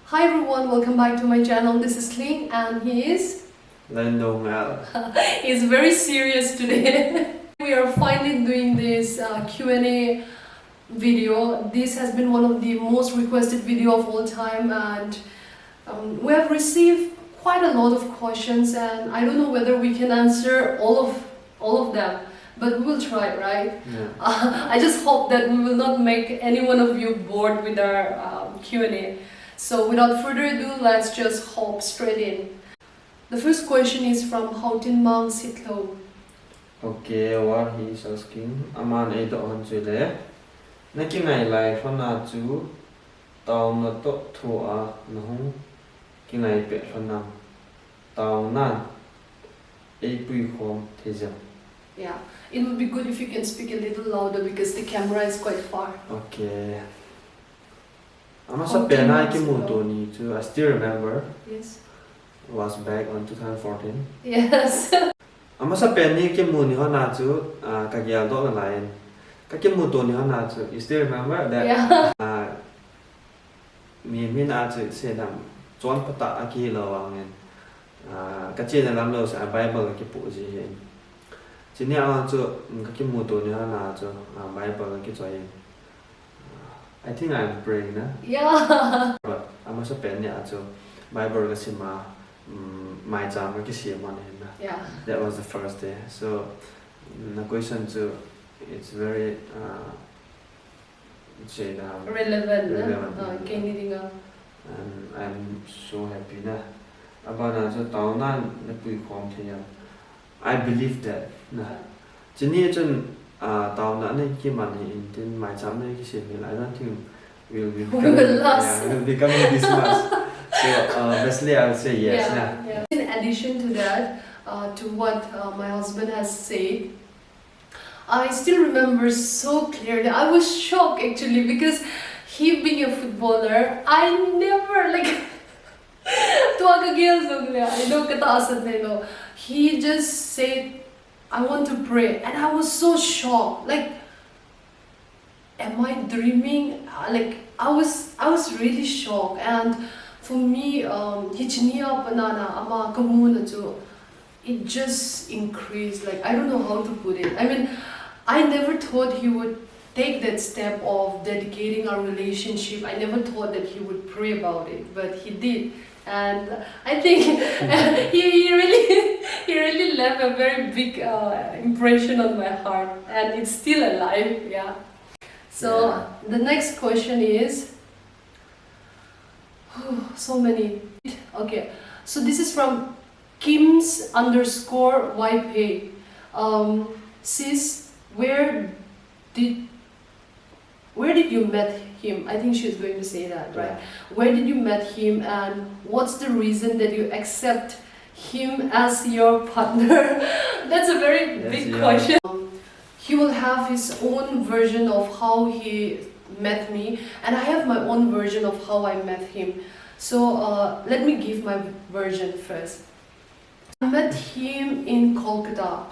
Hi everyone, welcome back to my channel. This is Clean and he is... He's very serious today. We are finally doing this Q&A video. This has been one of the most requested video of all time, and we have received quite a lot of questions, and I don't know whether we can answer all of them, but we will try, right? Yeah. I just hope that we will not make any one of you bored with our Q&A. So without further ado, let's just hop straight in. The first question is from Houtin Mang Sitlo. Okay, what he is asking, Aman Edo on Chile. Naking I like for Natu, Town not to a no, King I pet for now. Town none, a pre home teaser. Yeah, it would be good if you can speak a little louder because the camera is quite far. Okay. I must have been like Mutoni too. I still remember. Yes. Was back on 2014. Yes. I must have been like Muni Honatu, Kagia Dog Line. Kakimutoni Honatu. You still remember that? Yeah. Me Atu said, John Pata Aki Lawang and Kachin and Lamlos and Bible Kipuzi. Jinia to Kakimutoni Honatu, Bible Kitchen. I think I'm praying, Yeah. but I must have been to Bible Gasima, my jam, Yeah. that was the first day. So, the question to it's very Relevant. and I'm so happy. About the town, I believe that. Town in my family, I don't think will become this much. So basically I'll say yes. Yeah. In addition to that, to what my husband has said, I still remember so clearly. I was shocked actually because he being a footballer, I never like he just said, I want to pray, and I was so shocked. Like, am I dreaming? Like, I was really shocked. And for me, it just increased. Like, I don't know how to put it. I mean, I never thought he would take that step of dedicating our relationship. I never thought that he would pray about it, but he did. And I think he really left a very big impression on my heart, and it's still alive. Yeah. So the next question is, so many. Okay, so this is from Kims_YP. Sis, where did you met him? I think she's going to say that, right? Where did you met him, and what's the reason that you accept him as your partner? That's a very big question. He will have his own version of how he met me, and I have my own version of how I met him. So let me give my version first. I met him in Kolkata.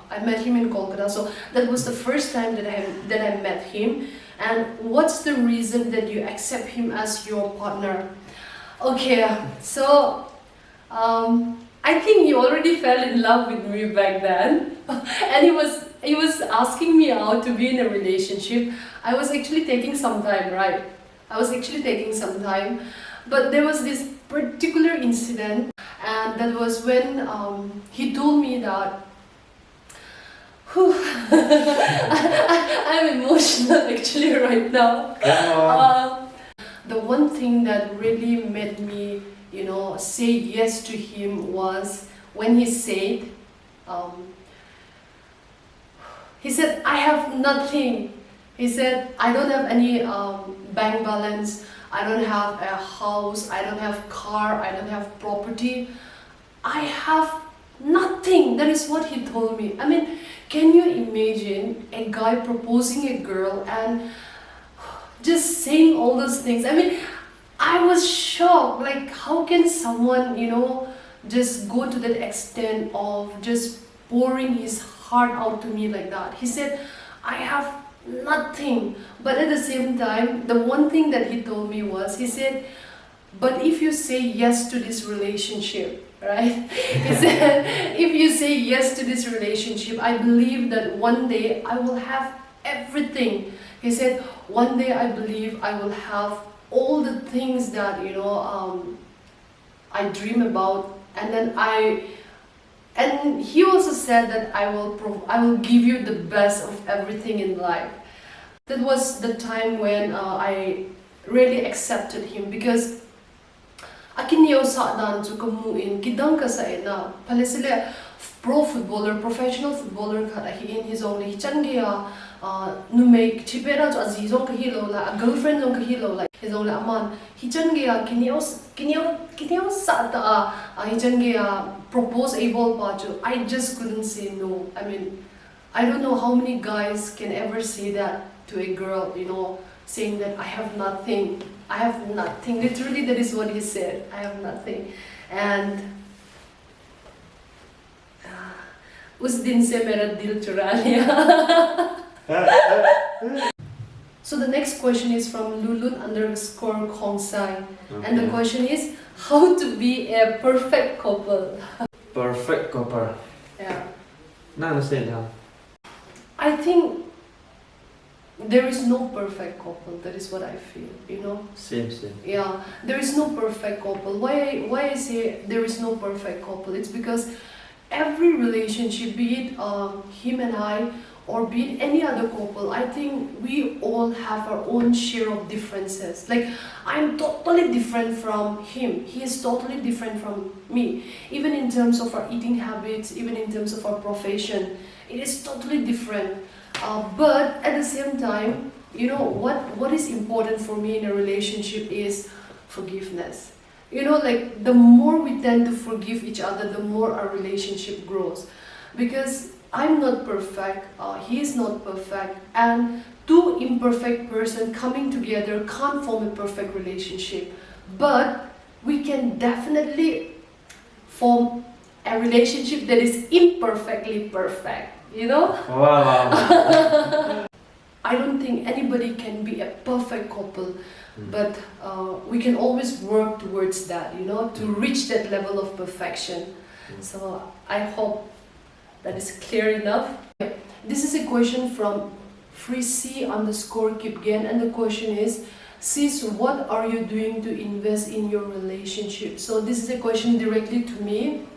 So that was the first time that I met him. And what's the reason that you accept him as your partner? Okay, so I think he already fell in love with me back then, and he was asking me out to be in a relationship. I was actually taking some time, right? But there was this particular incident, and that was when he told me that. I'm emotional actually right now. The one thing that really made me, say yes to him was when he said, I have nothing. He said, I don't have any bank balance, I don't have a house, I don't have car, I don't have property. I have nothing. That is what he told me. I mean, can you imagine a guy proposing a girl and just saying all those things? I mean, I was shocked. Like, how can someone, just go to that extent of just pouring his heart out to me like that? He said, I have nothing. But at the same time, the one thing that he told me was, he said, But if you say yes to this relationship, right? He said, if you say yes to this relationship, I believe that one day I will have everything. He said, one day I believe I will have all the things that, I dream about. And he also said that I will give you the best of everything in life. That was the time when I really accepted him, because akin yo sa dan to kamuin kidang ka sa ina palesile professional footballer kha hi in his own hi changia nu make chipera to azizong ka hilo la a girlfriend zong ka hilo la his own aman hi changia kinyo sa ta hi changia propose able pa to. I just couldn't say no. I mean, I don't know how many guys can ever say that to a girl, saying that I have nothing. Literally, that is what he said. I have nothing. And उस दिन से मेरा दिल चुरा लिया. So the next question is from Lulun_Kongsai. Okay. And the question is, how to be a perfect couple? Perfect couple. Yeah. No, understand how. I think there is no perfect couple. That is what I feel, Same. Yeah, there is no perfect couple. Why I say there is no perfect couple? It's because every relationship, be it him and I, or be it any other couple, I think we all have our own share of differences. Like, I'm totally different from him. He is totally different from me. Even in terms of our eating habits, even in terms of our profession, it is totally different. But at the same time, what is important for me in a relationship is forgiveness. Like, the more we tend to forgive each other, the more our relationship grows. Because I'm not perfect, he is not perfect, and two imperfect persons coming together can't form a perfect relationship. But we can definitely form a relationship that is imperfectly perfect. Wow. I don't think anybody can be a perfect couple, but we can always work towards that, to reach that level of perfection. So I hope that is clear enough. This is a question from freec_keepgain, and the question is, sis, what are you doing to invest in your relationship? So this is a question directly to me.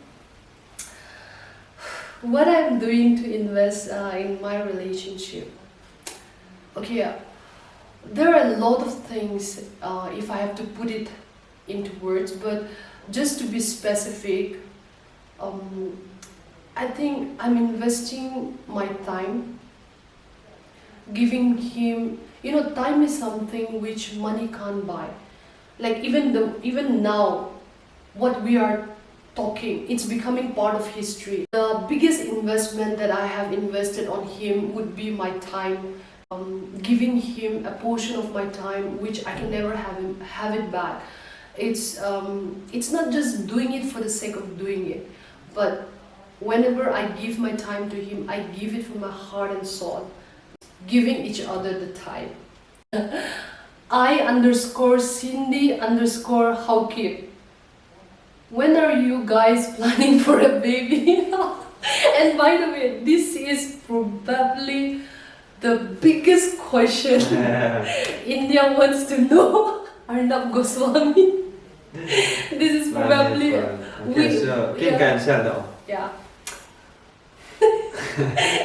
What I'm doing to invest in my relationship? Okay, there are a lot of things if I have to put it into words, but just to be specific, I think I'm investing my time, giving him, time is something which money can't buy. Like, even now, what we are talking, it's becoming part of history. The biggest investment that I have invested on him would be my time, giving him a portion of my time which I can never have it back. It's not just doing it for the sake of doing it, but whenever I give my time to him, I give it from my heart and soul, giving each other the time. I_Cindy_Haukip. When are you guys planning for a baby? And by the way, this is probably the biggest question India wants to know. Arnab Goswami. This is probably... Okay, so Kim can share though. Yeah.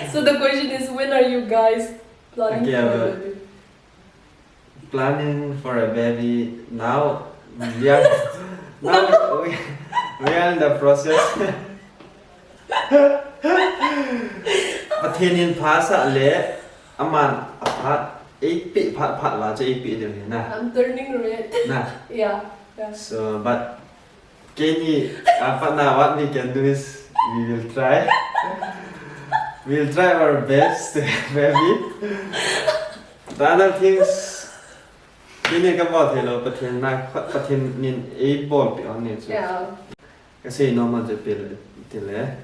So the question is, when are you guys planning for a baby? Planning for a baby now? Yeah. Now we are in the process. Patinin phasa le aman aphat 8 pi phat la che 8 pi de na. I'm turning red. Nah. Yeah. So but Kenny what we can do is we will try. We'll try our best to have baby. The other things Kenny ka bo thelo pathin na pathin nin a ball pi on it. Yeah. Kasi normal je pil tile.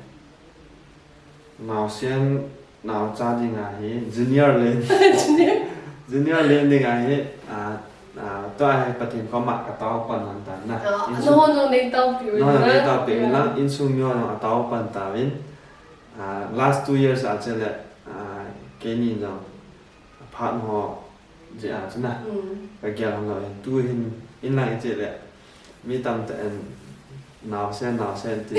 Now sian now charging a he junior lane. Junior lane ding a he ตัวไอ้ปฏิมเขาหมักกับเตาปันตันนะ no nei tao piu no na ta pe la in sum yo no ตาปันตาวินlast 2 years อาจจะเลยเกนี่เนาะพาร์ทหอจะอาจจะนะก็เกี่ยวกับเราตัวหินอินไลน์จะเลยมีตำแต่หนาวเส้นตี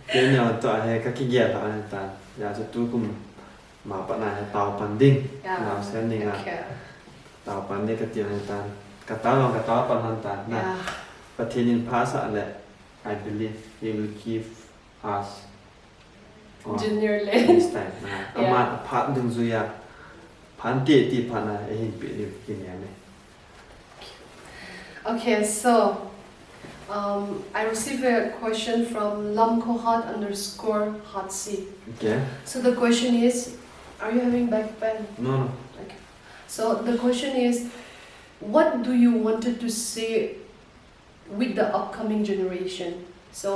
เกนี่ตัวไอ้ก็ขี้เกียจอะไรต่างอยากจะตัวกุมมาปนายเตาปันดิ้งหนาวเส้นนี่นะเตาปันดิ้งก็เตียวอะไรต่างกระเตาลองกระเตาปันต่างนะประเทศนี้ภาษาแหละ I believe he will give us junior this time อามาพัดดึงซุยาพันเตตีพันอะไรเห็นเปลี่ยนกินยังไง Okay, so I received a question from lamkohat_hatsi. Okay. So the question is, are you having back pain? No. Okay. So the question is, what do you wanted to say with the upcoming generation? So,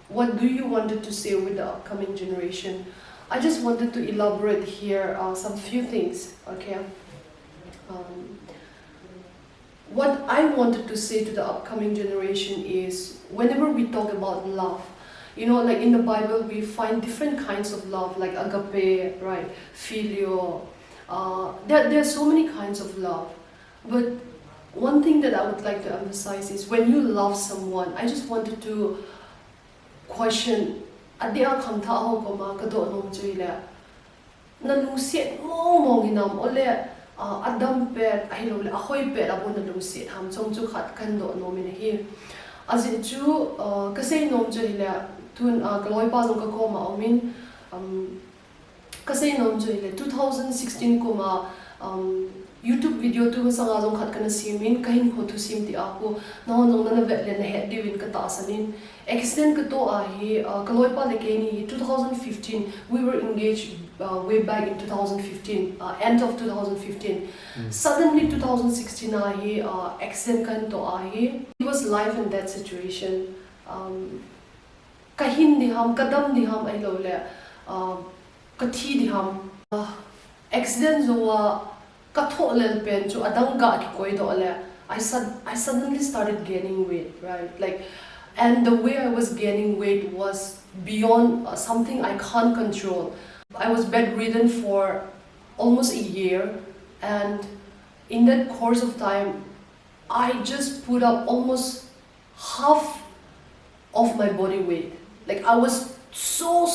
what do you wanted to say with the upcoming generation? I just wanted to elaborate here some few things. Okay. What I wanted to say to the upcoming generation is, whenever we talk about love, you know, like in the Bible, we find different kinds of love, like agape, right, filial. There are so many kinds of love. But one thing that I would like to emphasize is, when you love someone, I just wanted to question, adia khamtha ho koma kado nom chuile na lusiet mo ginam ole adam pet ahilo le ahoi pet abun na lusiet ham chong chu khat kan do nom in hi azin chu kasei nom chuile tun kloi pa jong ka koma omin kasei nom chuile 2016 koma YouTube video tu sanga jong khat kana simin kahin photo sim ti ako no na vet le na he divin ka ta sanin accident ka to hi kaloi pa le ke ni 2015 we were engaged way back in 2015 end of 2015 suddenly 2016 hi accident kan to hi it was life and death situation kahin di ham kadam di ham ai lo le kathi di ham accident zo katholel pen chu adanga ki koi do le I suddenly started gaining weight, right? Like, and the way I was gaining weight was beyond something I can't control. I was bedridden for almost a year, and in that course of time I just put up almost half of my body weight. Like, I was so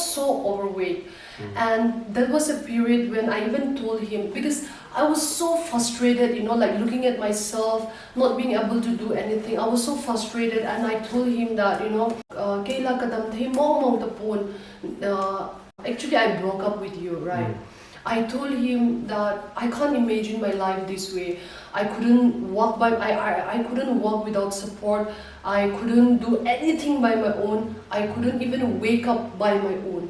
overweight. And that was a period when I even told him, because I was so frustrated, you know, like looking at myself, not being able to do anything. I was so frustrated, and I told him that, you know, Kayla kadam the mong tapon. Actually, I broke up with you, right? I told him that I can't imagine my life this way. I couldn't walk I couldn't walk without support. I couldn't do anything by my own. I couldn't even wake up by my own.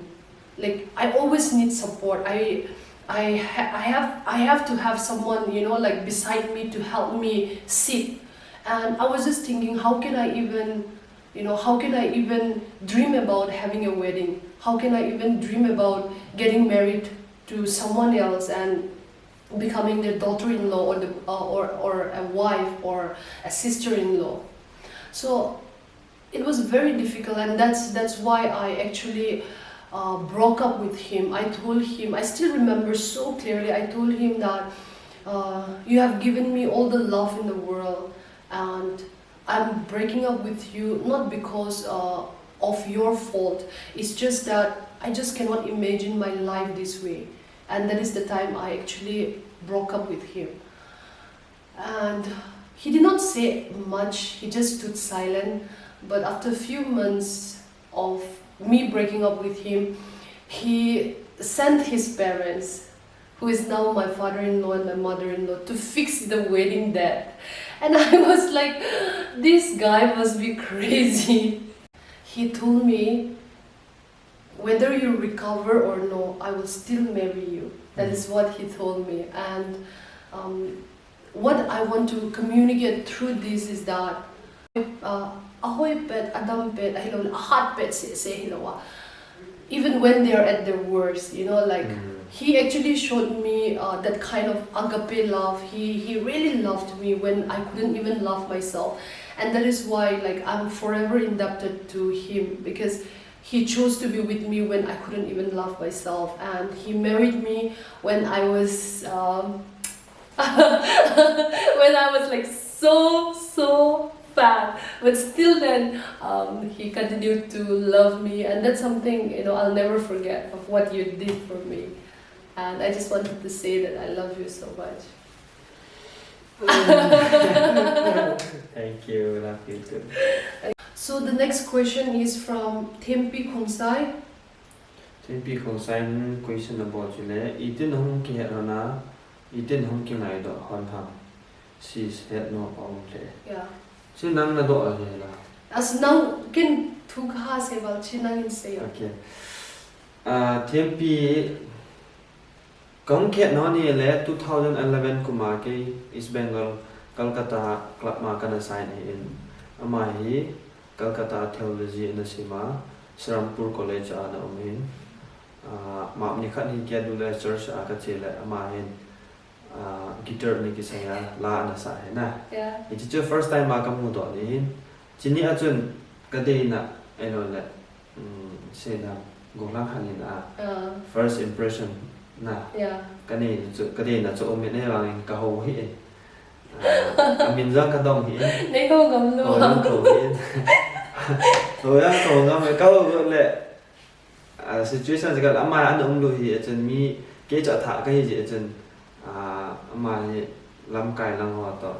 Like, I always need support. I have to have someone, you know, like beside me to help me sit. And I was just thinking, how can I even dream about having a wedding? How can I even dream about getting married to someone else and becoming their daughter-in-law or a wife or a sister-in-law? So it was very difficult, and that's why I actually broke up with him. I told him, I still remember so clearly, I told him that you have given me all the love in the world, and I'm breaking up with you not because of your fault. It's just that I just cannot imagine my life this way. And that is the time I actually broke up with him. And he did not say much, he just stood silent. But after a few months of me breaking up with him, he sent his parents, who is now my father-in-law and my mother-in-law, to fix the wedding date. And I was like, this guy must be crazy. He told me, whether you recover or no, I will still marry you. That is what he told me. And what I want to communicate through this is that ahoy pet, adam pet, ahat pet se hilawa. Even when they are at their worst, you know, like he actually showed me that kind of agape love. He really loved me when I couldn't even love myself, and that is why like I'm forever indebted to him, because he chose to be with me when I couldn't even love myself, and he married me when I was when I was like so fat, but still then he continued to love me, and that's something I'll never forget of what you did for me. And I just wanted to say that I love you so much. Thank you, love you too. So the next question is from Tempi Khonsai. Tempi Khonsai question about Chile. Itin hong ki rana, itin hong ki ngai do hon ham. She's had no problem. Yeah. So nang na do la. As now can tukha se bal chinang in say. Okay. Tempi Kong Ket Noni le 2011 Kumaki East Bengal Calcutta Club Makana sign in Amahi Calcutta Theology in the Sima Serampur College Ana Umin Mapni Khat Hi Kedula Church Akachile Amahin guitar Niki Saya La Nasa na. Yeah. It's your first time Makamu Doni Chini Achun Kadina Enole say that Golang Hanina first impression na. Yeah. Cái này là chỗ mình này là cả hồ hi. Mình ra cả đồng hi. Đấy không cầm luôn. Hồ cầu hi. Rồi á cầu ngắm cái câu lệ. Situation thì cái mà anh ông đôi hi chân mi cái chỗ thả cái gì chân mà làm cài làm hoa to.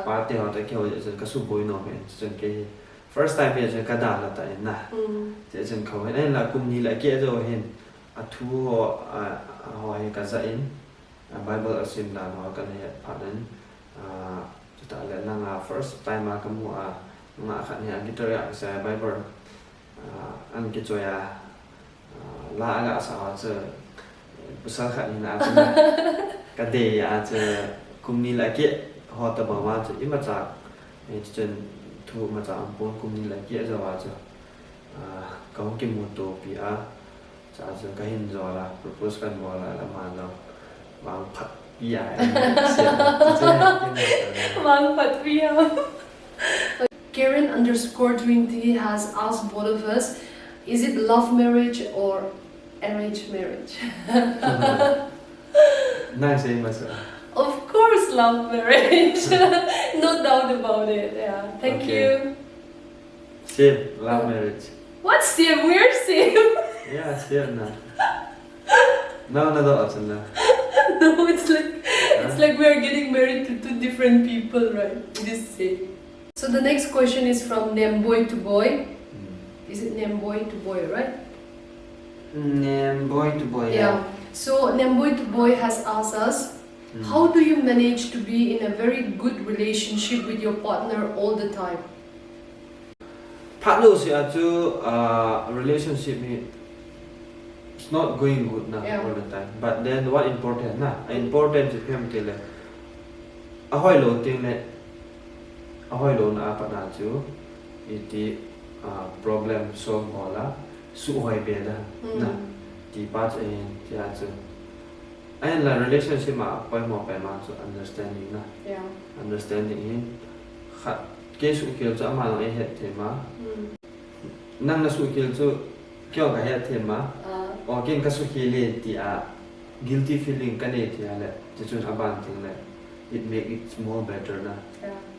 Ba tiêu họ tới kêu chân cái số bồi nó mình chân cái first time bây giờ cái đàn là tại na. Chân cầu này là cùng như lại kia rồi hin. Thu họ hỏi cả dạy Bible asim là họ cần hệ phản ứng chúng ta lại là first time mà cái mùa mà khán giả guitar ạ sẽ Bible anh cái chơi là gã sao chứ sao khán giả cái đề chứ cùng đi lại kia họ tập bảo mà chứ ít mà chả chân thu mà chả bốn cùng đi lại kia rồi chứ có cái mùa tổ bị chả chứ cái hình rồi là propose kan bola là mà nó vàng phật dài vàng phật bia. Karen_20 has asked both of us, is it love marriage or arranged marriage? Nice answer. Of course, love marriage. No doubt about it. Yeah. Thank you. Same, love marriage. What same? We're same. Yeah, same na. No, option na. No, it's like we are getting married to two different people, right? It is same. So the next question is from Nemboy to Boy. Is it Nemboy to Boy, right? Nemboy to Boy. Yeah. So Nemboy to Boy has asked us, how do you manage to be in a very good relationship with your partner all the time? Partner si acu relationship ni it's not going good na all the time. But then what important na? Important si phem tile. Ahoy lo ting le. Ahoy lo na apa na chu iti problem solve bola su hoy be da na. Ti pa che ti acu. Ai la relationship ma pai mo pai ma chu understanding na. Yeah. Understanding in khat cái sự kiểu cho mà nó hết thì mà năng là sự kiểu cho kiểu cái hết thì mà ở cái sự kiểu này thì guilty feeling cái này thì là chỉ cho các bạn thì là it make it more better na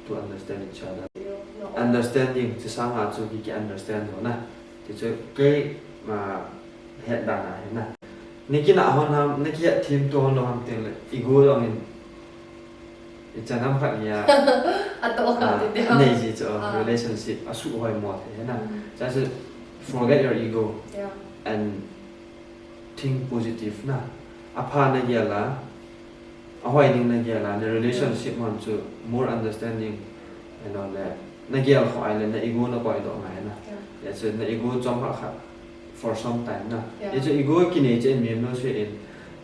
to understand each other. Understanding chỉ sang là cho cái understand rồi na thì cho cái mà hiện đại này na nên cái nào hơn ham nên cái team to hơn ham tiền là ego rồi Jangan kat dia atau dia này gì cho relationship asu hoài một thế na just forget your ego and think positive na apa na dia la hoài ding na dia la the relationship man to more understanding and all that na dia hoài là na ego na quay độ ngày na ya so na ego trong họ khác for some time na ya so ego kini chen miền nó sẽ in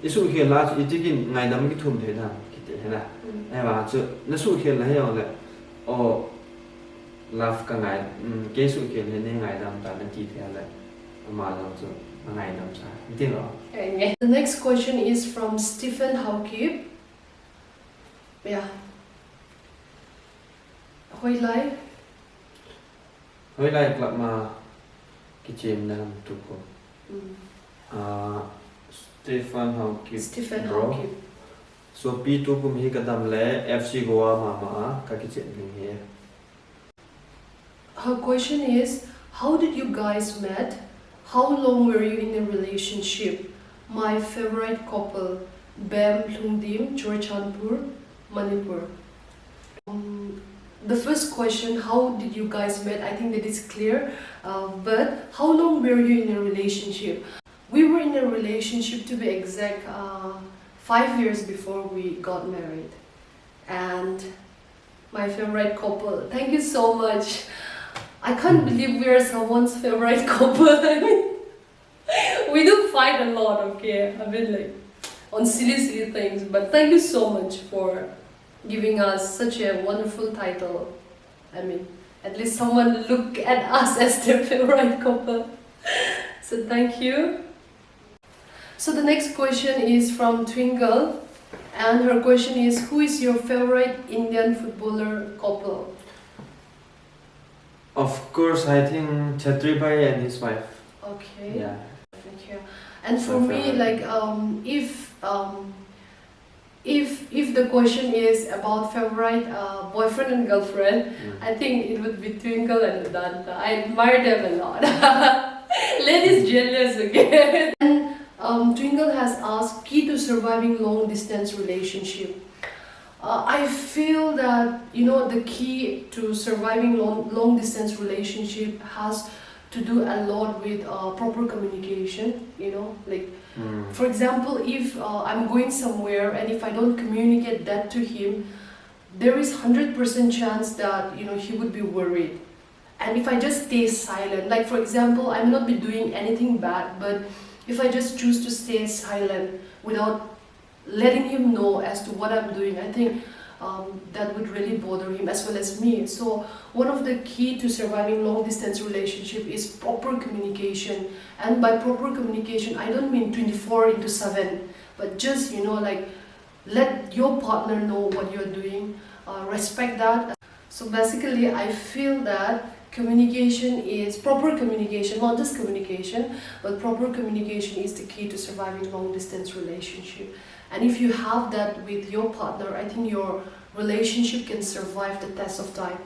isu khi la chỉ cái ngày đâm cái thùng thế na thế na ai bảo chứ nó sự kiện là hiểu là love cái ngày cái sự kiện này ngày đam ta nó chỉ theo là mà rồi chứ ngày năm sao biết rõ. Okay. The next question is from Stephen Hawkip. Yeah. Hoi lai. Hoi laiกลับมากิจมนะครับทุกคนStephen Hawkip Stephen bro Hawkip. Soปีตัวผมฮีกระดำและ FC กัวมากับกิจนี่เฮีย Her question is, how did you guys met? How long were you in a relationship? My favorite couple, Bam Lungdim, Chorchanpur, Manipur. The first question, how did you guys met? I think that is clear. But how long were you in a relationship? We were in a relationship, to be exact, 5 years before we got married. And my favorite couple. Thank you so much. I can't believe we are someone's favorite couple. I mean, we do fight a lot, okay? I mean, like, on silly things. But thank you so much for giving us such a wonderful title. I mean, at least someone look at us as their favorite couple. So thank you. So the next question is from Twinkle, and her question is, who is your favorite Indian footballer couple? Of course, I think Chatri Bhai and his wife. Okay. Yeah. Thank you. And for My me, favorite. like, if the question is about favorite boyfriend and girlfriend, I think it would be Twinkle and Vedanta. I admire them a lot. Ladies jealous again. And Twinkle has asked, key to surviving long distance relationship. I feel that, you know, the key to surviving long distance relationship has to do a lot with proper communication, you know, like, for example, if I'm going somewhere and if I don't communicate that to him, there is 100% chance that, you know, he would be worried. And if I just stay silent, like for example, I may not be doing anything bad, but if I just choose to stay silent without letting him know as to what I'm doing, I think that would really bother him as well as me. So one of the key to surviving long distance relationship is proper communication. And by proper communication, I don't mean 24/7, but just, you know, like, let your partner know what you're doing, respect that. So basically, I feel that communication is proper communication, not just communication, but proper communication is the key to surviving long distance relationship. And if you have that with your partner, I think your relationship can survive the test of time.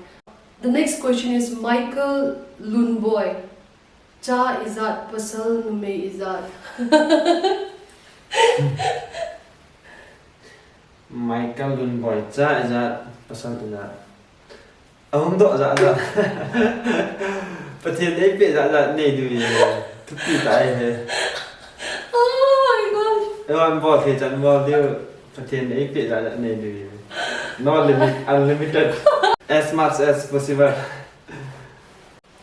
The next question is Michael Lunboy. Cha izat pasal nume izat. Michael Lunboy cha izat pasal izat. Ông độ dạ dạ. Và thiên ấy bị dạ dạ này thì thức kỳ tại thế. Oh my god. Em bỏ thì chẳng bỏ tiêu. Và thiên ấy bị dạ dạ này thì no limit, unlimited, as much as possible.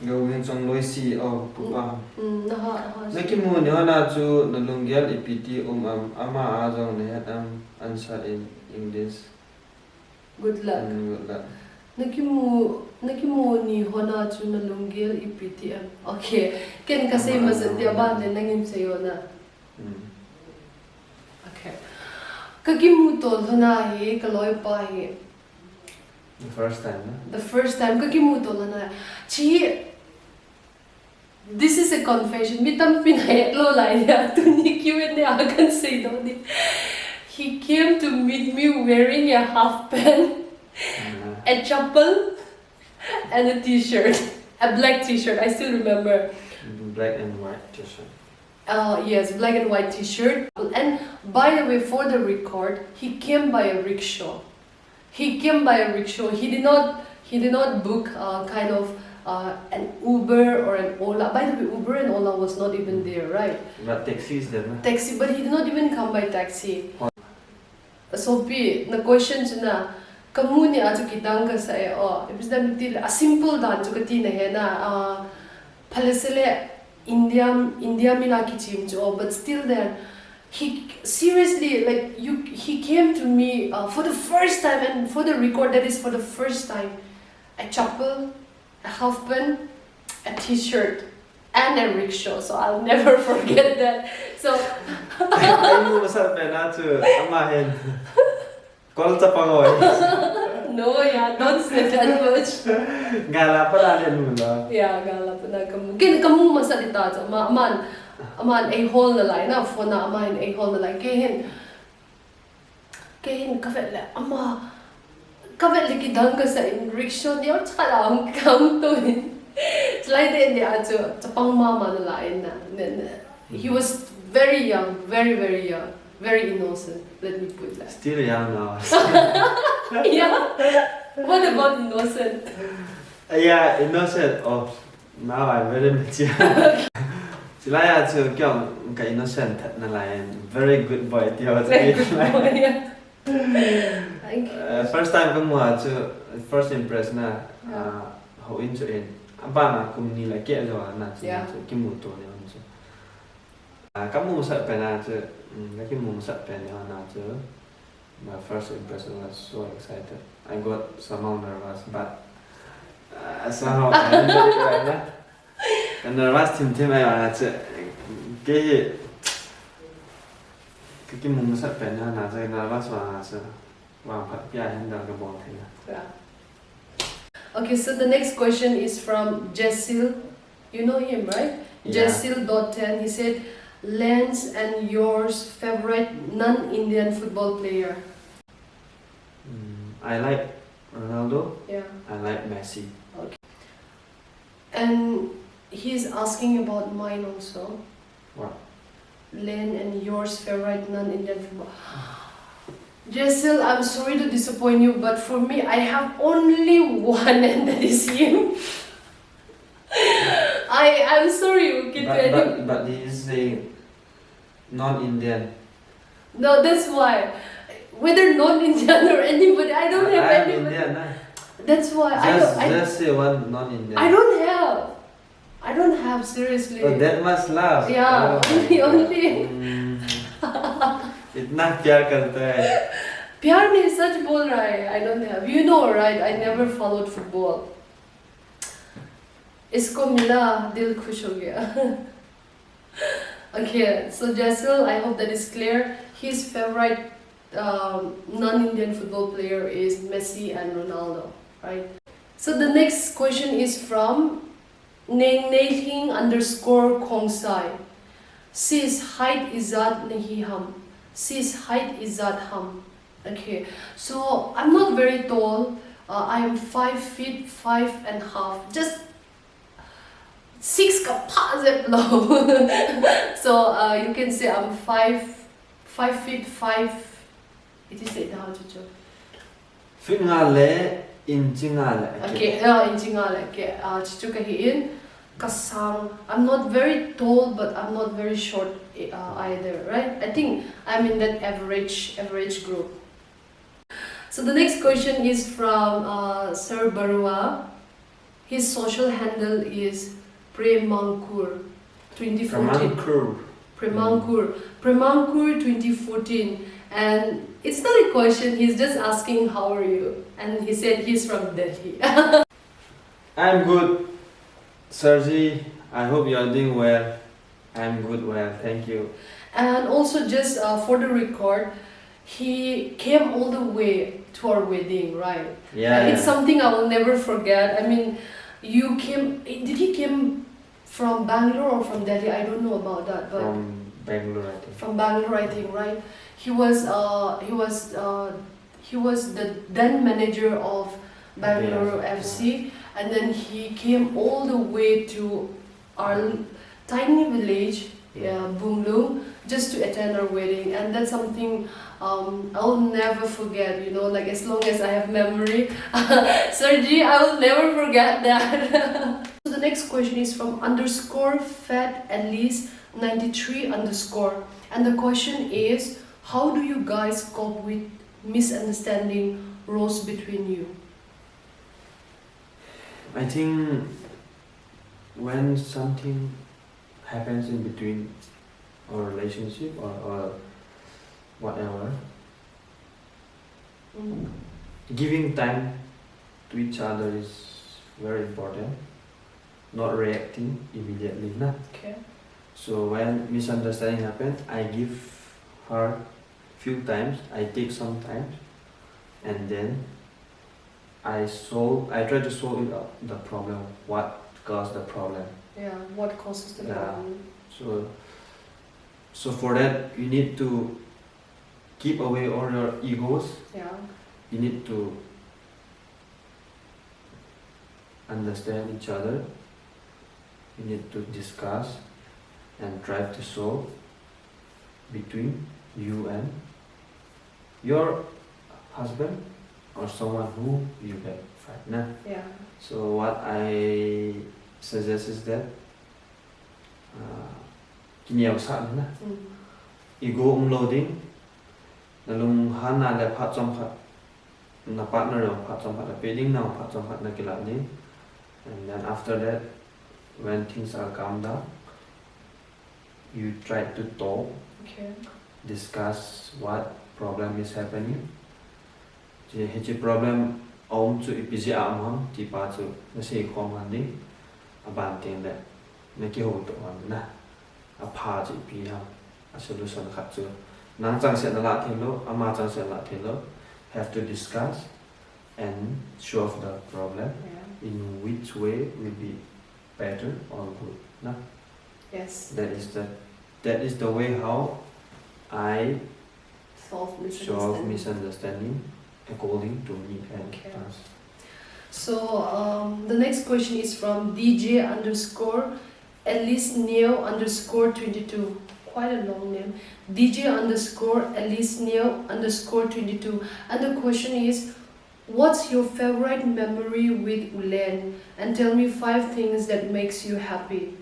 Gawin yang song loy si pupa. Naki mo ni hana chu nalungyal ipiti ama azong ne hat answer in English. Good luck. Good luck. Nakimu ni hona chu na lunggil iptm. Okay. Ken kasi mazanti aban din nangim sayo na. Okay. Kakimu to hona hi kaloy pa hi. The first time, no? The first time kakimu to hona. Chi this is a confession. Mitam pinayat lo lai ya to ni QnA akan say do ni. He came to meet me wearing a half pant. A chappal and a t-shirt, a black t-shirt, I still remember. Black and white t-shirt. Yes, black and white t-shirt. And by the way, for the record, he came by a rickshaw. He did not book kind of an Uber or an Ola. By the way, Uber and Ola was not even there, right? But taxi is there, no? Taxi, but he did not even come by taxi. So, the question is na, kamu ni aja kitang ka sa ibis na mitil a simple dan jo kati na he na phalesele India mina ki chim jo, but still then he seriously, like, he came to me for the first time, and for the record, that is for the first time, a chappal, a half pant, a t-shirt, and a rickshaw, so I'll never forget that. So Kamu masat pena tu, ama hen. Kau tapangoi. no, yeah, don't say that much. Gala pa rin mo la. Yeah, gala pa na kamu. Kamu masalita sa aman a hole na line na phone na aman a hole na line kahin kavet le kavet le kidang ka sa in rickshaw niya tsaka lang kam to in. Slide in the ato tapang mama na line na. He was very young, very young, very innocent. Let me put that. Still young now. Yeah. What about innocent? Yeah, innocent. Oh, now I'm very mature. Sila ya tu kyong ka innocent na lain. Very good boy tiyo. Very good boy. Yeah. Thank you. First time kamu tu first impress na how into in. Apa na kumni la kya jo na tu kimu tu ni tu. Kamu masat pena tu, lagi mu masat pena na tu. My first impression was so excited. I got somehow nervous, but somehow I enjoyed it right now. And nervous tim ay tu, kaya mu masat pena na tu nervous wang tu, wang pat pia handle ke bawah tu. Yeah. Okay, so the next question is from Jessil. You know him, right? Yeah. Jessil.10. He said, Lance and yours favorite non-Indian football player? I like Ronaldo. Yeah. I like Messi. Okay. And he's asking about mine also. What? Len and yours favorite non-Indian football. Jessil, I'm sorry to disappoint you, but for me, I have only one, and that is him. I'm sorry, But he is saying non-Indian. No, that's why. Whether non-Indian or anybody, I don't have I'm anybody. Indian. That's why Just say one non-Indian. I don't have seriously. Oh, that must love. Yeah, only. इतना प्यार करता है. प्यार नहीं सच बोल रहा है. I don't have. You know, right? I never followed football. इसको मिला दिल खुश हो गया. Okay, so Jessil, I hope that is clear. His favorite non-Indian football player is Messi and Ronaldo, right? So the next question is from Nating_Kongsai. Sis height izzat nahi hum. Sis height izzat hum. Okay, so I'm not very tall. I am 5 feet 5.5. Just 6 kapazet low. So you can say I'm 5 feet 5. It is it how to do. Fingale injingale. Okay, injingale. Okay, chichu kahiin kasang. I'm not very tall, but I'm not very short either, right? I think I'm in that average group. So the next question is from Sir Barua. His social handle is Premankur 2014. Premankur 2014. And it's not a question, he's just asking how are you? And he said he's from Delhi. I'm good, Sergi. I hope you are doing well. I'm good, well, thank you. And also just for the record, he came all the way to our wedding, right? Yeah. It's something I will never forget. I mean, you came, did he came from Bangalore or from Delhi? I don't know about that. But From Bangalore, I think. From Bangalore, I think, right? He was the then manager of Bangalore FC, and then he came all the way to our tiny village, Bunglung, just to attend our wedding, and that's something I'll never forget. You know, like as long as I have memory, Sergi, I will never forget that. So the next question is from _fat_at_least93_, and the question is, how do you guys cope with misunderstanding rose between you? I think when something happens in between our relationship or whatever, giving time to each other is very important. not reacting immediately. Nah. Okay. So when misunderstanding happen, I give her few times, I take some time, and then I try to solve the problem, what caused the problem. Yeah, what causes the Yeah. problem? So for that, you need to keep away all your egos. Yeah. You need to understand each other. You need to discuss and try to solve between you and your husband or someone who you get fight. Nah. Yeah. So what I suggest is that nhiều sẵn na ego loading nalung hana le phat chom phat na partner ro phat chom phat pedding now phat chom phat na kila ni, and then after that when things are calm down you try to talk, Okay. discuss what problem is happening. Chỉ problem ông chu ipiji among ti pa chu na sei khom han ni aban ten le na ki ho to han na a pha chi pi ha a solution khat chu nang chang se na la then lo ama chang se la then lo have to discuss and solve the problem Yeah. in which way will be better or good. Na? Yes. That is the way how I Solve solve misunderstanding. misunderstanding according to me and Okay. us. So the next question is from DJ underscore Alice Neo underscore 22. Quite a long name. DJ underscore Alice Neo underscore 22. And the question is, what's your favorite memory with Ulen? And tell me 5 things that makes you happy.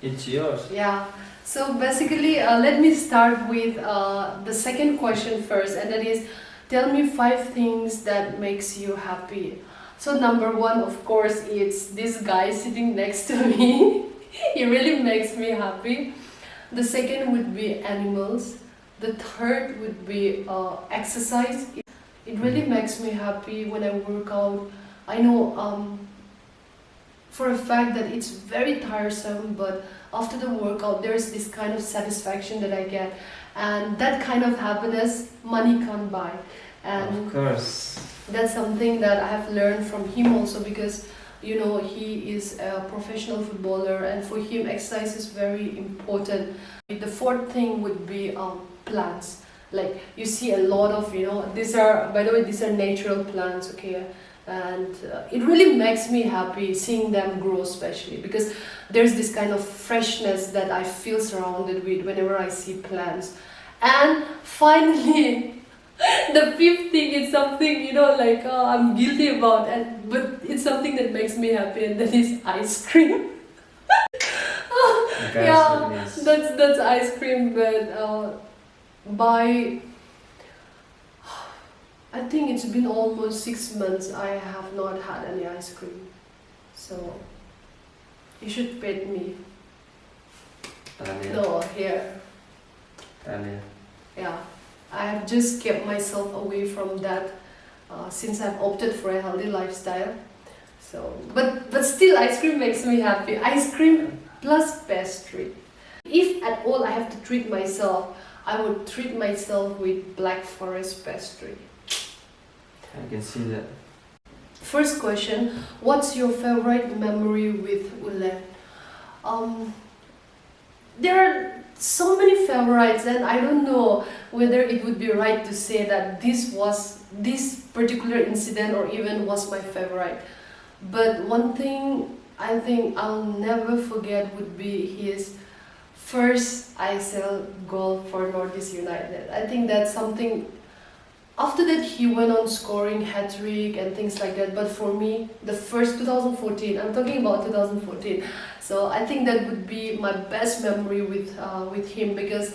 It's yours. Yeah. So basically, let me start with the second question first, and that is, tell me 5 things that makes you happy. So number 1, of course, it's this guy sitting next to me. He really makes me happy. The second would be animals. The third would be exercise. It really makes me happy when I work out. I know for a fact that it's very tiresome, but after the workout there's this kind of satisfaction that I get, and that kind of happiness money can't buy. And Of course. that's something that I have learned from him also, because you know he is a professional footballer, and for him exercise is very important. The fourth thing would be plants. Like you see a lot of, you know, these are, by the way, these are natural plants, okay, and it really makes me happy seeing them grow, especially because there's this kind of freshness that I feel surrounded with whenever I see plants. And finally, the fifth thing is something, you know, like I'm guilty about, but it's something that makes me happy, and that is ice cream. Yeah, that's ice cream, but by, I think it's been almost 6 months I have not had any ice cream, so you should pet me. No, here. Yeah, I have just kept myself away from that since I've opted for a healthy lifestyle. So, but still, ice cream makes me happy. Ice cream plus pastry. If at all I have to treat myself, I would treat myself with Black Forest pastry. I can see that. First question, what's your favorite memory with Ule? There are so many favorites, and I don't know whether it would be right to say that this particular incident or event was my favorite. But one thing I think I'll never forget would be his first ISL goal for Northeast United. I think that's something. After that, he went on scoring hat-trick and things like that. But for me, the first 2014, I'm talking about 2014. So I think that would be my best memory with him, because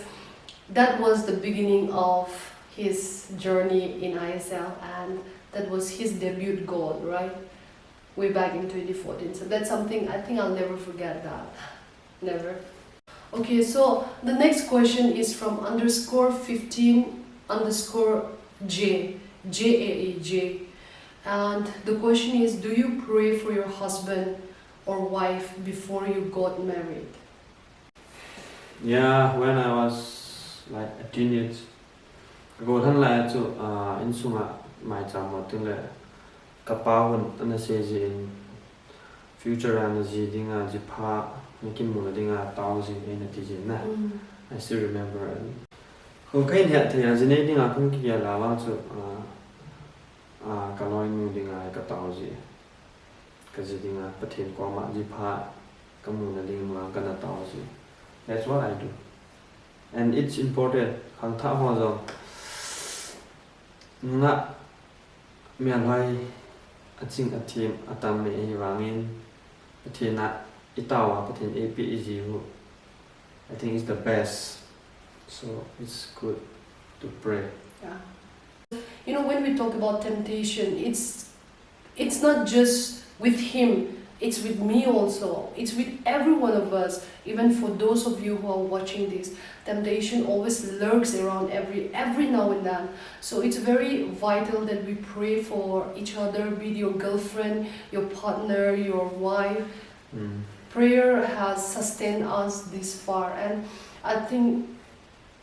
that was the beginning of his journey in ISL, and that was his debut goal, right? Way back in 2014. So that's something I think I'll never forget that. Never. Okay, so the next question is from _15_J, JAAJ, and the question is, do you pray for your husband or wife before you got married? Yeah, when I was like a teenage, go thân lại cho in sunga mai cham ma tung le kapawon an se ji in future an ji dinga ji pha making mo dinga thousand in a tijin na. I still remember. Ho kai ne the ya jine dinga kum ki ya la wa cho ka loi mu dinga ka thousand ka ji dinga pathen kwa ma ji pha ka mu na ding ma ka na thousand. That's what I do. And it's important. Khang tha ho zo nga mi alai aching athim atam me hi wangin pathina itawa pathin APEG hu. I think it's the best. So it's good to pray. Yeah. You know, when we talk about temptation, it's not just with him, it's with me also. It's with every one of us. Even for those of you who are watching this, temptation always lurks around every now and then. So it's very vital that we pray for each other, be it your girlfriend, your partner, your wife. Prayer has sustained us this far, and I think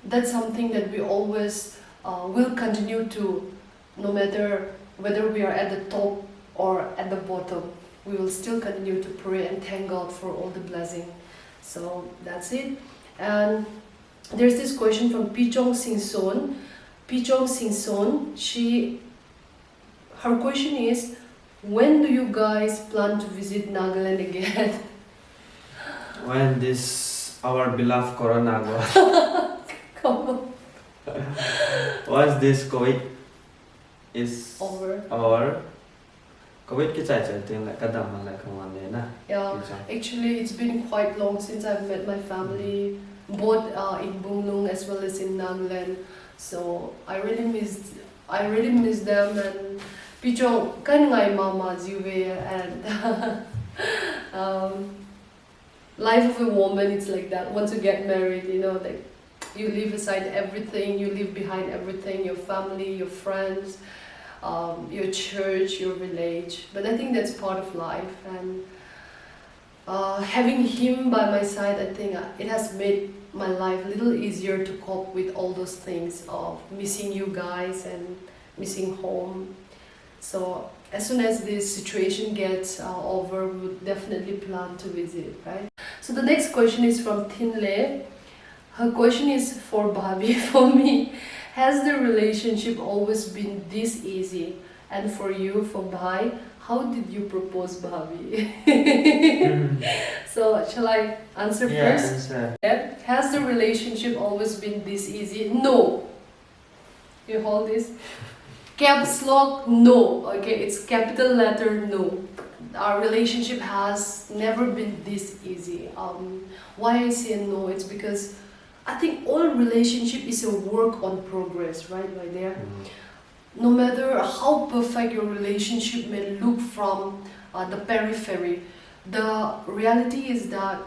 that's something that we always will continue to, no matter whether we are at the top or at the bottom. We will still continue to pray and thank God for all the blessing. So that's it. And there's this question from Pichong Singson. Pichong Singson, her question is, when do you guys plan to visit Nagaland again? When this our beloved Corona goes. Come on. Once this COVID is Over. COVID ki chai chai ting like kadam like kawan de na. Yeah, actually it's been quite long since I've met my family, both in Bunglung as well as in Nagaland. So I really miss them, and Pichong kan ngai mama jiwe, and life of a woman, it's like that. Once you get married, you know, like you leave aside everything, you leave behind everything, your family, your friends, your church, your village. But I think that's part of life, and having him by my side, I think it has made my life a little easier to cope with all those things of missing you guys and missing home. So as soon as this situation gets over, we'll definitely plan to visit, right? So the next question is from Thinle. Her question is for Bobby, for me. Has the relationship always been this easy? And for you, for Bhai, how did you propose Bobby? So shall I answer first? Answer. Yeah. Has the relationship always been this easy? No. You hold this? Caps lock, no. Okay, it's capital letter no. Our relationship has never been this easy. Why I say no, it's because I think all relationship is a work on progress, right there. No matter how perfect your relationship may look from the periphery, the reality is that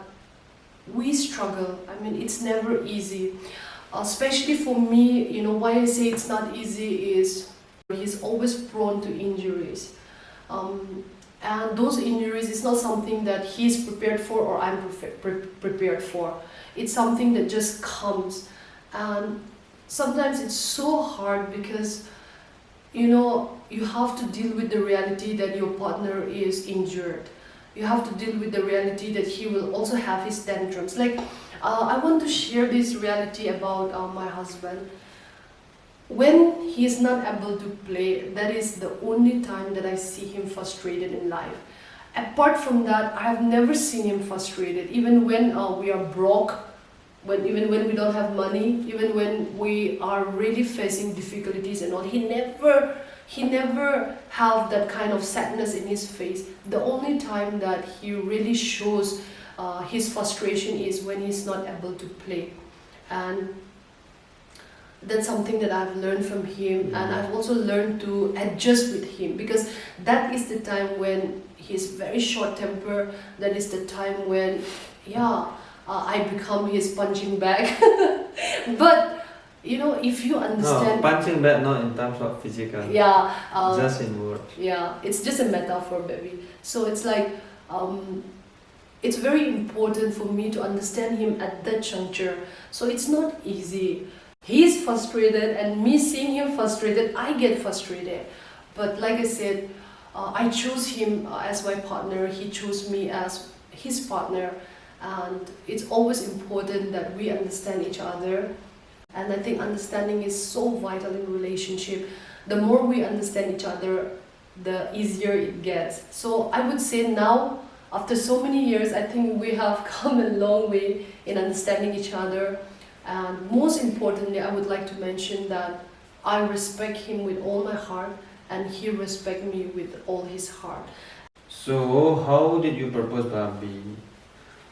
we struggle. I mean, it's never easy. Especially for me, you know, why I say it's not easy is he's always prone to injuries. And those injuries is not something that he's prepared for or I'm prepared for. It's something that just comes. And sometimes it's so hard because, you know, you have to deal with the reality that your partner is injured. You have to deal with the reality that he will also have his tantrums. Like, I want to share this reality about my husband. When he is not able to play, that is the only time that I see him frustrated in life. Apart from that, I have never seen him frustrated. Even when we are broke, even when we don't have money, even when we are really facing difficulties and all, he never have that kind of sadness in his face. The only time that he really shows his frustration is when he's not able to play. And that's something that I've learned from him, and I've also learned to adjust with him, because that is the time when he's very short-tempered. That is the time when, I become his punching bag. But you know, if you understand, no, punching bag not in terms of physical. Yeah. Just in words. Yeah, it's just a metaphor, baby. So it's like, it's very important for me to understand him at that juncture. So it's not easy. He's frustrated, and me seeing him frustrated, I get frustrated. But like I said, I chose him as my partner, he chose me as his partner, and it's always important that we understand each other. And I think understanding is so vital in relationship. The more we understand each other, the easier it gets. So I would say now, after so many years, I think we have come a long way in understanding each other. And most importantly, I would like to mention that I respect him with all my heart, and he respects me with all his heart. So how did you propose Bambi?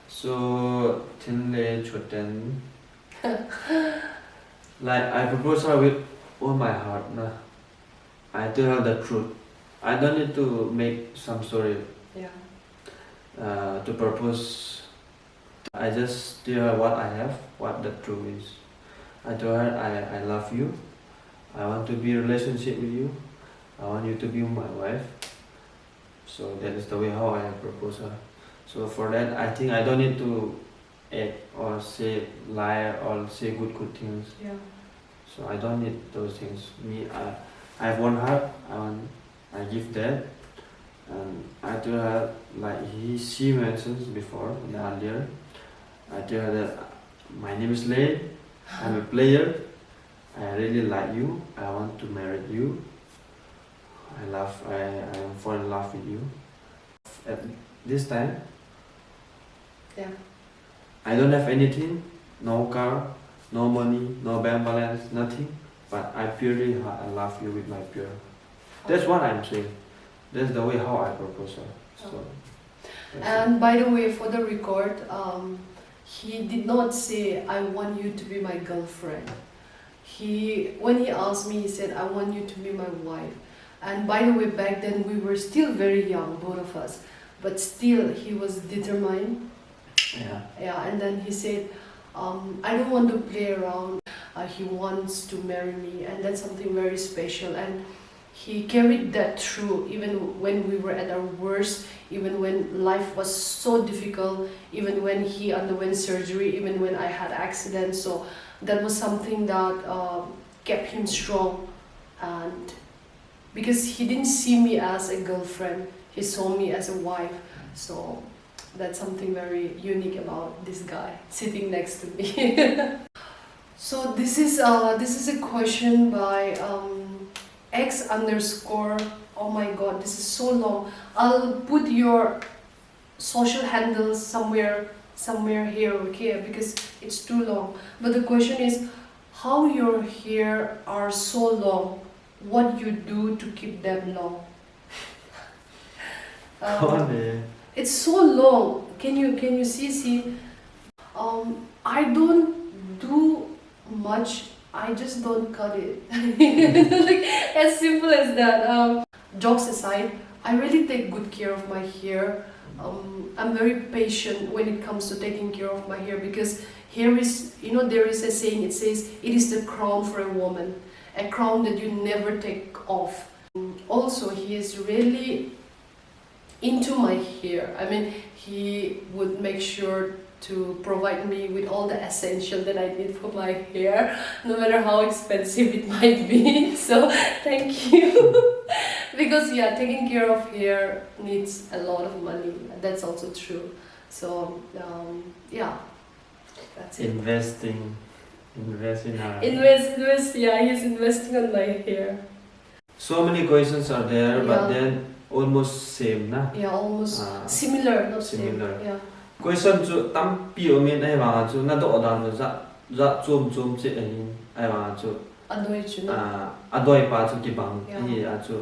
So Tinle Choten, like I propose her with all my heart. Nah. I tell her the truth. I don't need to make some story Yeah. to propose. I just tell her what I have, what the truth is. I tell her I love you. I want to be in a relationship with you. I want you to be my wife. So that is the way how I propose her. So for that, I think I don't need to act or say lie or say good things. Yeah. So I don't need those things. I have one heart. I give that, and I tell her like she mentions before in the earlier. I tell her that my name is Lei. I'm a player. I really like you. I want to marry you. I am fall in love with you. At this time, Yeah. I don't have anything, no car, no money, no bank balance, nothing. But I purely love you with my pure. That's what I'm saying. That's the way how I propose her. So. And by the way, for the record, he did not say, I want you to be my girlfriend. When he asked me, he said, I want you to be my wife. And by the way, back then we were still very young, both of us. But still, he was determined. Yeah. Yeah, and then he said, I don't want to play around. He wants to marry me, and that's something very special. And he carried that through, even when we were at our worst, even when life was so difficult, even when he underwent surgery, even when I had accidents. So that was something that kept him strong. And because he didn't see me as a girlfriend, he saw me as a wife. So that's something very unique about this guy sitting next to me. So this is a question by X underscore. Oh my god, this is so long. I'll put your social handles somewhere here, okay? Because it's too long. But the question is, how your hair are so long? What you do to keep them long? It's so long. Can you see? I don't do much. I just don't cut it. Like, as simple as that. Jokes aside, I really take good care of my hair. I'm very patient when it comes to taking care of my hair, because hair is, there is a saying, it says it is the crown for a woman, a crown that you never take off. Also, he is really into my hair. I mean, he would make sure to provide me with all the essential that I need for my hair, no matter how expensive it might be. So thank you. Because yeah, taking care of hair needs a lot of money. That's also true. So yeah, that's it. Invest in her. Invest. Yeah, he's investing on my hair. So many questions are there, but Yeah. then almost same, na? Yeah, almost similar, not similar. same. Yeah. Question chu tam pi omin ai wa chu na do dan za chum che ai wa chu Adoi chu na. adoi pa chu ki bang Yeah. hi a chu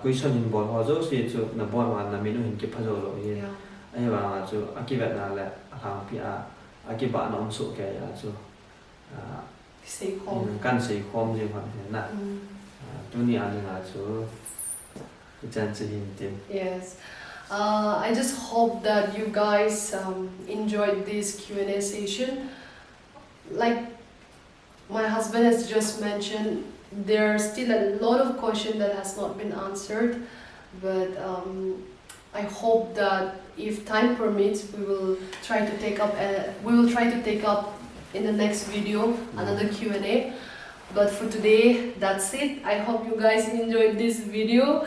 question in bol ho zo si chu na bon wa na minu hin ki phajo lo hi Yeah. ai wa chu akibat na la hang pi a akiba nom su ke ya chu Stay calm. kan sei khom je ma na tu ni an na chu chan chi hin tim. Yes. I just hope that you guys enjoyed this Q&A session. Like my husband has just mentioned, there are still a lot of questions that has not been answered, but I hope that if time permits, we will try to take up in the next video another Q&A. But for today, that's it. I hope you guys enjoyed this video.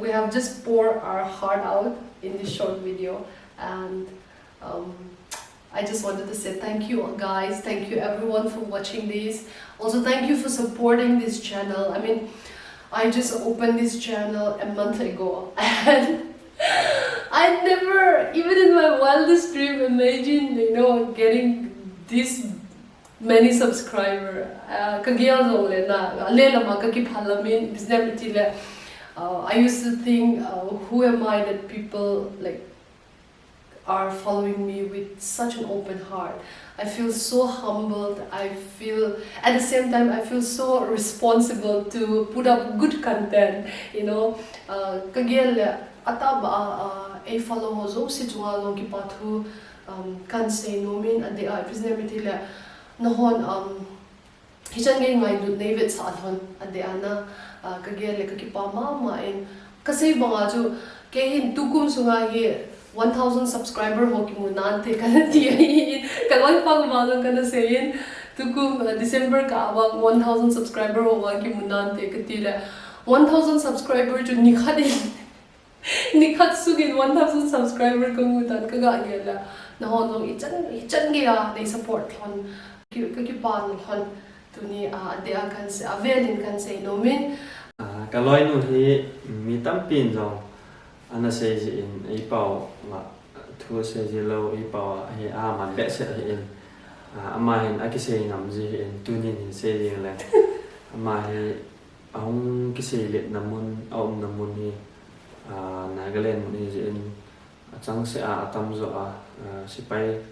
We have just poured our heart out in this short video, and I just wanted to say thank you guys, thank you everyone for watching this. Also thank you for supporting this channel. I mean, I just opened this channel a month ago and I never, even in my wildest dream, imagined, you know, getting this many subscribers. I used to think, who am I that people like are following me with such an open heart. I feel so humbled. I feel, at the same time, I feel so responsible to put up good content, you know. A follow hozo situalo ki pathu kan say no min and they are presently nohon hijan ngay ngai du David sa athon and they ana kagel ka ki pa mama in kasi banga ju ke hin tukum sunga hi 1000 subscriber ho ki munan te kan ti kaloi pang malong kan sayin tukum December ka awang 1000 subscriber ho wa ki munan te katila 1000 subscriber ju nikhadin Nikatsugin 1000 subscriber kamutan kagagela na honong ichan gaya they support hon kakipan hon tuni they kan se avelin kan se no min kaloi nu hi mi tampin zo ana se in ai pau ma thu se ji lo ai pau hi man be se in ama hin akise ngam ji in tunin hin se ji la ama hi aung kise le namun aum namun hi Nagaland mun is in chang se atam zo sipai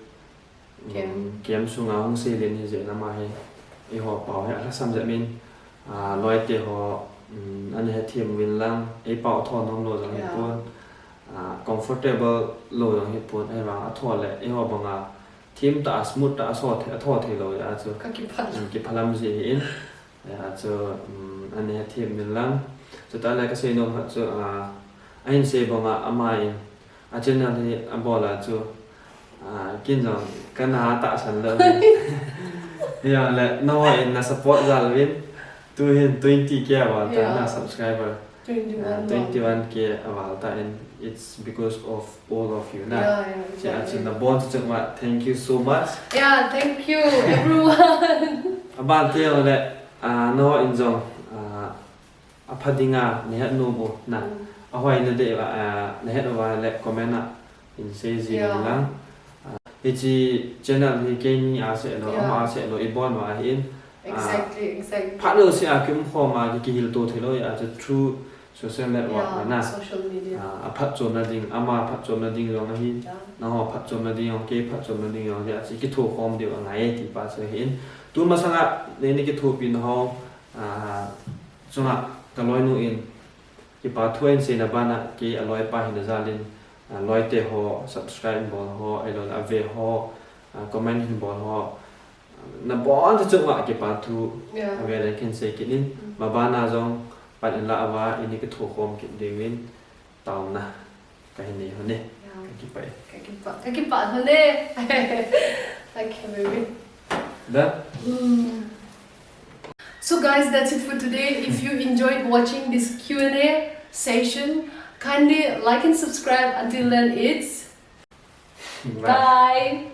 kem sunga hong se len hi je na ma he I ho pau he ala sam ja min loi te ho an he thiam win lang e pau thon nong lo jang hi pon comfortable lo jang hi pon ai wa tho le e ho banga thim ta smooth ta so the tho the lo ya chu ki phalam ji in ya chu an he thiam win lang chu ta la ka se no ha chu anh sẽ bảo mà amai trên là thì bảo là chú kinh rằng cái nào tạ sản lợi giờ là nó là support ra là biết tôi hiện 20 kia vào tại là subscriber 21 kia vào tại it's because of all of you na chỉ trên là bon chứ mà thank you so much yeah thank you everyone bạn theo là nó in rằng apadinga ni hat no bo na ahoy na de na het wa le comment na in se ji lang chi channel ni ke ni a se no ma se no ibon wa in exactly phat lo se a kim kho ma ki hil to thelo ya through social network na social media phat chom na ding ama phat chom na ding long hi na ho phat chom na ding ke phat chom na ding ya chi ki thu khom de ngai ti pa se hin tu ma sanga ne ni ki thu pin ho chunga kaloi nu in ki pa thuen se na bana ki aloi pa hin zalin loi te ho subscribe bol ho elon ave ho comment hin bol ho na bon te chungwa ki pa thu ave le ken se kinin ma bana jong pan in la awa ini ki thu khom ki dewin taw na ka hin ne ho ne ki pa ho ne okay baby da So guys, that's it for today. If you enjoyed watching this Q&A session, kindly like and subscribe. Until then, it's bye.